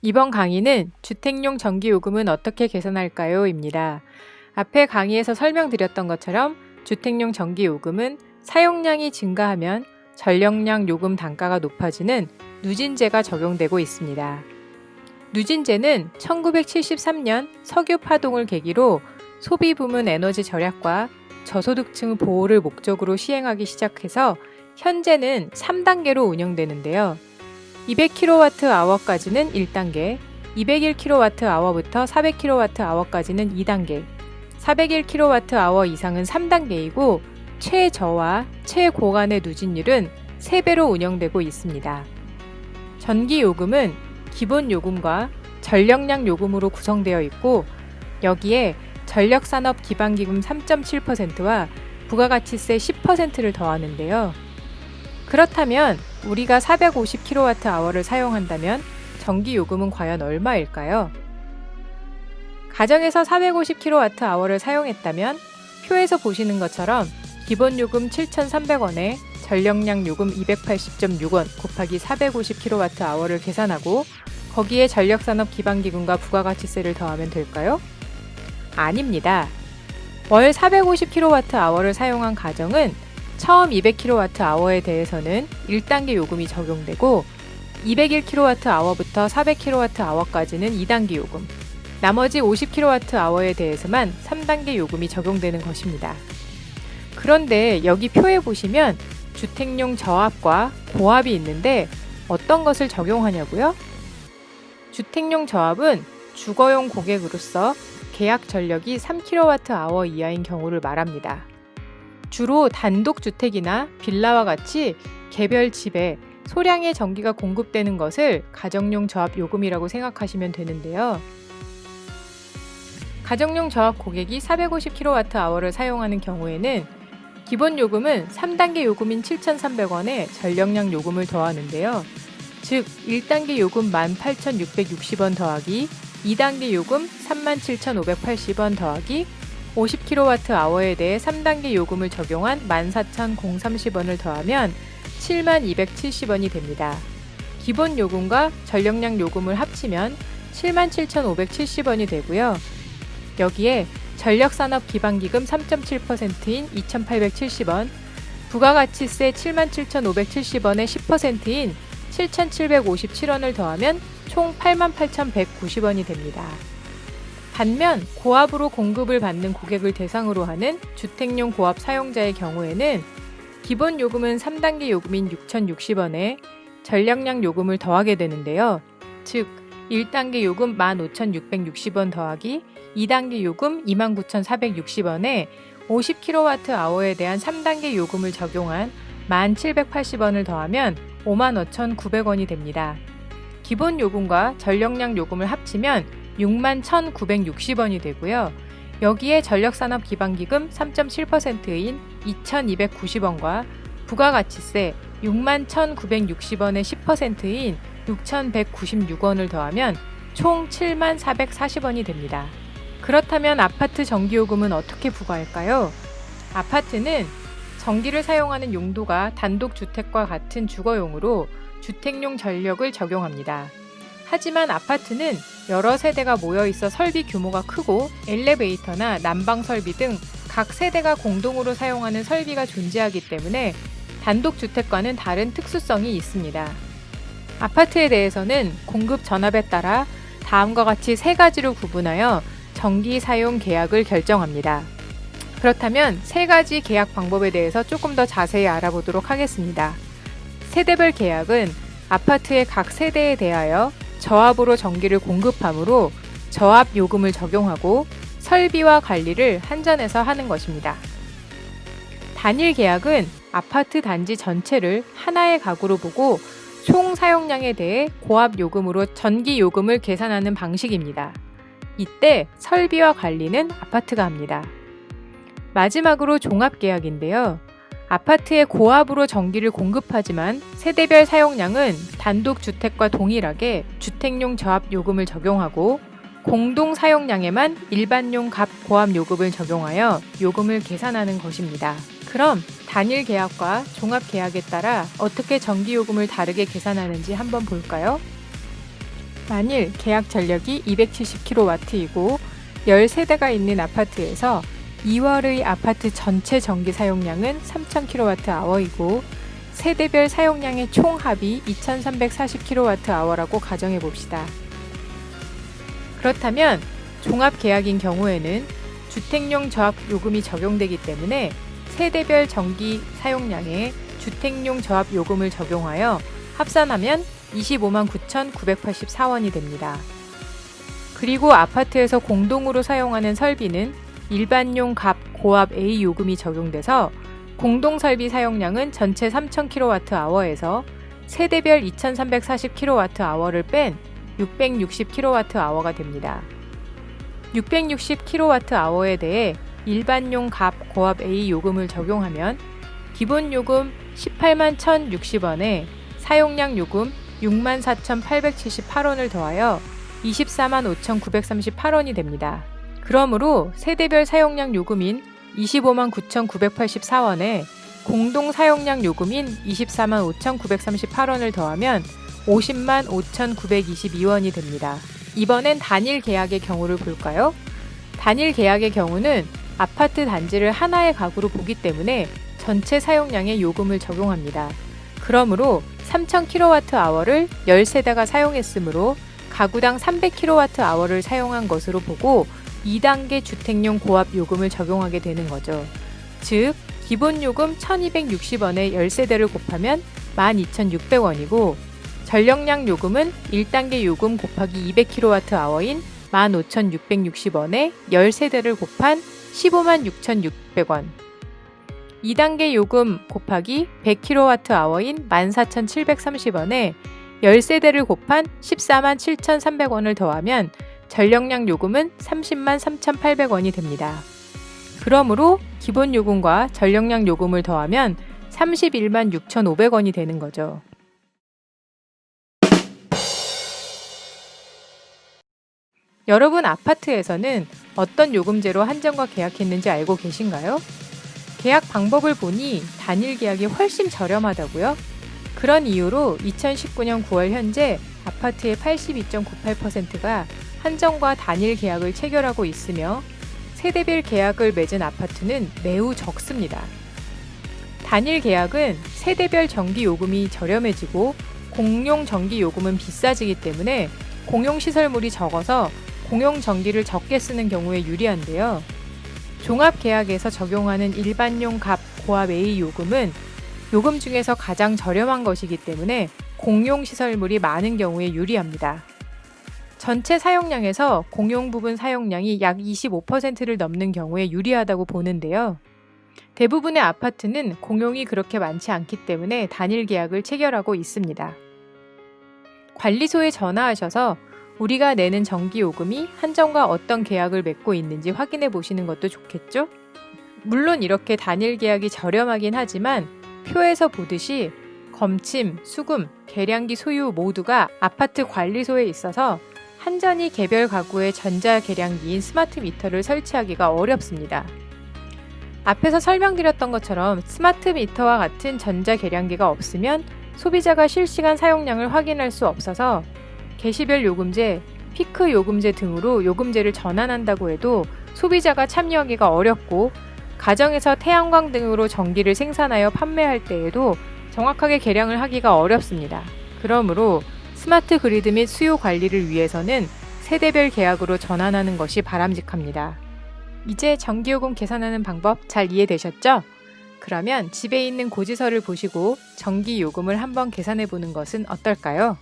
이번 강의는 주택용 전기요금은 어떻게 계산할까요? 입니다. 앞에 강의에서 설명드렸던 것처럼 주택용 전기요금은 사용량이 증가하면 전력량 요금 단가가 높아지는 누진제가 적용되고 있습니다. 누진제는 1973년 석유 파동을 계기로 소비 부문 에너지 절약과 저소득층 보호를 목적으로 시행하기 시작해서 현재는 3단계로 운영되는데요. 200kWh까지는 1단계, 201kWh부터 400kWh까지는 2단계, 401kWh 이상은 3단계이고 최저와 최고간의 누진율은 3배로 운영되고 있습니다. 전기요금은 기본요금과 전력량 요금으로 구성되어 있고 여기에 전력산업기반기금 3.7%와 부가가치세 10%를 더하는데요. 그렇다면 우리가 450kWh를 사용한다면 전기요금은 과연 얼마일까요? 가정에서 450kWh를 사용했다면 표에서 보시는 것처럼 기본요금 7,300원에 전력량 요금 280.6원 곱하기 450kWh를 계산하고 거기에 전력산업기반기금과 부가가치세를 더하면 될까요? 아닙니다. 월 450kWh를 사용한 가정은 처음 200kWh에 대해서는 1단계 요금이 적용되고 201kWh부터 400kWh까지는 2단계 요금, 나머지 50kWh에 대해서만 3단계 요금이 적용되는 것입니다. 그런데 여기 표에 보시면 주택용 저압과 고압이 있는데 어떤 것을 적용하냐고요? 주택용 저압은 주거용 고객으로서 계약 전력이 3kWh 이하인 경우를 말합니다. 주로 단독주택이나 빌라와 같이 개별 집에 소량의 전기가 공급되는 것을 가정용 저압 요금이라고 생각하시면 되는데요. 가정용 저압 고객이 450kWh를 사용하는 경우에는 기본 요금은 3단계 요금인 7,300원에 전력량 요금을 더하는데요. 즉 1단계 요금 18,660원 더하기 2단계 요금 37,580원 더하기 50kWh에 대해 3단계 요금을 적용한 14,030원을 더하면 7270원이 됩니다. 기본 요금과 전력량 요금을 합치면 77,570원이 되고요. 여기에 전력산업기반기금 3.7%인 2,870원, 부가가치세 77,570원의 10%인 7,757원을 더하면 총 88,190원이 됩니다. 반면 고압으로 공급을 받는 고객을 대상으로 하는 주택용 고압 사용자의 경우에는 기본 요금은 3단계 요금인 6,060원에 전력량 요금을 더하게 되는데요. 즉 1단계 요금 15,660원 더하기 2단계 요금 29,460원에 50kWh에 대한 3단계 요금을 적용한 1,780원을 더하면 55,900원이 됩니다. 기본 요금과 전력량 요금을 합치면 61,960원이 되고요. 여기에 전력산업기반기금 3.7%인 2,290원과 부가가치세 61,960원의 10%인 6,196원을 더하면 총 77,440원이 됩니다. 그렇다면 아파트 전기요금은 어떻게 부과할까요? 아파트는 전기를 사용하는 용도가 단독주택과 같은 주거용으로 주택용 전력을 적용합니다. 하지만 아파트는 여러 세대가 모여 있어 설비 규모가 크고 엘리베이터나 난방 설비 등 각 세대가 공동으로 사용하는 설비가 존재하기 때문에 단독주택과는 다른 특수성이 있습니다. 아파트에 대해서는 공급 전압에 따라 다음과 같이 3가지로 구분하여 전기 사용 계약을 결정합니다. 그렇다면 3가지 계약 방법에 대해서 조금 더 자세히 알아보도록 하겠습니다. 세대별 계약은 아파트의 각 세대에 대하여 저압으로 전기를 공급하므로 저압 요금을 적용하고 설비와 관리를 한전에서 하는 것입니다. 단일 계약은 아파트 단지 전체를 하나의 가구로 보고 총 사용량에 대해 고압 요금으로 전기 요금을 계산하는 방식입니다. 이때 설비와 관리는 아파트가 합니다. 마지막으로 종합계약인데요. 아파트에 고압으로 전기를 공급하지만 세대별 사용량은 단독주택과 동일하게 주택용 저압 요금을 적용하고 공동 사용량에만 일반용 갑 고압 요금을 적용하여 요금을 계산하는 것입니다. 그럼 단일 계약과 종합 계약에 따라 어떻게 전기 요금을 다르게 계산하는지 한번 볼까요? 만일 계약 전력이 270kW이고 13대가 있는 아파트에서 2월의 아파트 전체 전기 사용량은 3000kWh이고 세대별 사용량의 총합이 2340kWh라고 가정해 봅시다. 그렇다면 종합계약인 경우에는 주택용 저압요금이 적용되기 때문에 세대별 전기 사용량에 주택용 저압요금을 적용하여 합산하면 25만 9,984원이 됩니다. 그리고 아파트에서 공동으로 사용하는 설비는 일반용 갑 고압 A 요금이 적용돼서 공동설비 사용량은 전체 3000kWh에서 세대별 2340kWh를 뺀 660kWh가 됩니다. 660kWh에 대해 일반용 갑 고압 A 요금을 적용하면 기본 요금 18만 1,060원에 사용량 요금 64,878원을 더하여 24만 5,938원이 됩니다. 그러므로 세대별 사용량 요금인 25만 9,984원에 공동 사용량 요금인 24만 5,938원을 더하면 50만 5,922원이 됩니다. 이번엔 단일 계약의 경우를 볼까요? 단일 계약의 경우는 아파트 단지를 하나의 가구로 보기 때문에 전체 사용량의 요금을 적용합니다. 그러므로 3000kWh를 13대가 사용했으므로 가구당 300kWh를 사용한 것으로 보고 2단계 주택용 고압 요금을 적용하게 되는 거죠. 즉, 기본 요금 1260원에 13대를 곱하면 12600원이고 전력량 요금은 1단계 요금 곱하기 200kWh인 15660원에 13대를 곱한 15만 6600원 2단계 요금 곱하기 100kWh인 14730원에 13대를 곱한 14만 7300원을 더하면 전력량 요금은 30만 3800원이 됩니다. 그러므로 기본 요금과 전력량 요금을 더하면 31만 6500원이 되는 거죠. 여러분 아파트에서는 어떤 요금제로 한전과 계약했는지 알고 계신가요? 계약 방법을 보니 단일 계약이 훨씬 저렴하다고요? 그런 이유로 2019년 9월 현재 아파트의 82.98%가 한전과 단일 계약을 체결하고 있으며 세대별 계약을 맺은 아파트는 매우 적습니다. 단일 계약은 세대별 전기 요금이 저렴해지고 공용 전기 요금은 비싸지기 때문에 공용 시설물이 적어서 공용 전기를 적게 쓰는 경우에 유리한데요. 종합 계약에서 적용하는 일반용 갑 고압 A 요금은 요금 중에서 가장 저렴한 것이기 때문에 공용 시설물이 많은 경우에 유리합니다. 전체 사용량에서 공용 부분 사용량이 약 25%를 넘는 경우에 유리하다고 보는데요. 대부분의 아파트는 공용이 그렇게 많지 않기 때문에 단일 계약을 체결하고 있습니다. 관리소에 전화하셔서 우리가 내는 전기요금이 한전과 어떤 계약을 맺고 있는지 확인해 보시는 것도 좋겠죠? 물론 이렇게 단일 계약이 저렴하긴 하지만 표에서 보듯이 검침, 수금, 계량기 소유 모두가 아파트 관리소에 있어서 한전이 개별 가구에 전자계량기인 스마트 미터를 설치하기가 어렵습니다. 앞에서 설명드렸던 것처럼 스마트 미터와 같은 전자계량기가 없으면 소비자가 실시간 사용량을 확인할 수 없어서 개시별 요금제, 피크 요금제 등으로 요금제를 전환한다고 해도 소비자가 참여하기가 어렵고 가정에서 태양광 등으로 전기를 생산하여 판매할 때에도 정확하게 계량을 하기가 어렵습니다. 그러므로 스마트 그리드 및 수요 관리를 위해서는 세대별 계약으로 전환하는 것이 바람직합니다. 이제 전기요금 계산하는 방법 잘 이해되셨죠? 그러면 집에 있는 고지서를 보시고 전기요금을 한번 계산해 보는 것은 어떨까요?